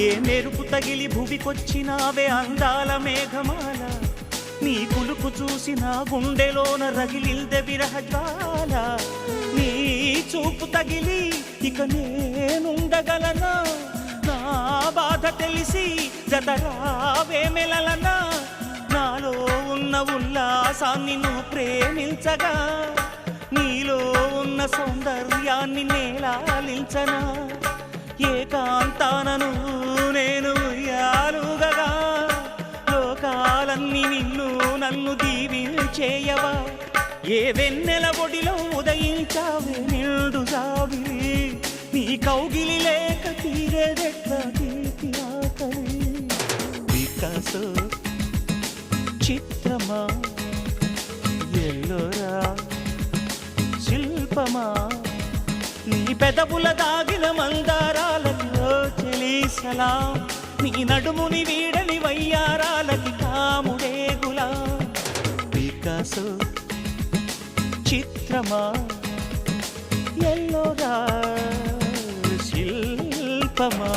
ఏ మెరుపు తగిలి భువికొచ్చినావే అందాల మేఘమాల, నీ కులుకు చూసి నా గుండెలోన రగిలిల్దె విరహజ్వాల. నీ చూపు తగిలి ఇక నేనుండగలనా, నా బాధ తెలిసి జతరావే మెలలనా. నాలో ఉన్న ఉల్లాసాన్ని నువ్వు ప్రేమించగా, నీలో ఉన్న సౌందర్యాన్ని నేలాలించనా. ఏకాంతానను నేను ఉయ్యాలుగగా, లోకాలన్నీ నిన్ను నన్ను దీవించేయవా. ఏ వెన్నెల ఒడిలో ఉదయించావే నిండు జాబిలి, నీ కౌగిలి లేక తీరేదెట్లా తీపి ఆకలి. వికాసో చిత్రమా, ఎల్లోరా శిల్పమా, నీ పెదవుల దాగిన మందారాలలో చెలి సలాం. నీ నడుముని వీడని వయ్యారాలకి కాముడే గులాం. వికాసో చిత్రమా, ఎల్లోరా శిల్పమా.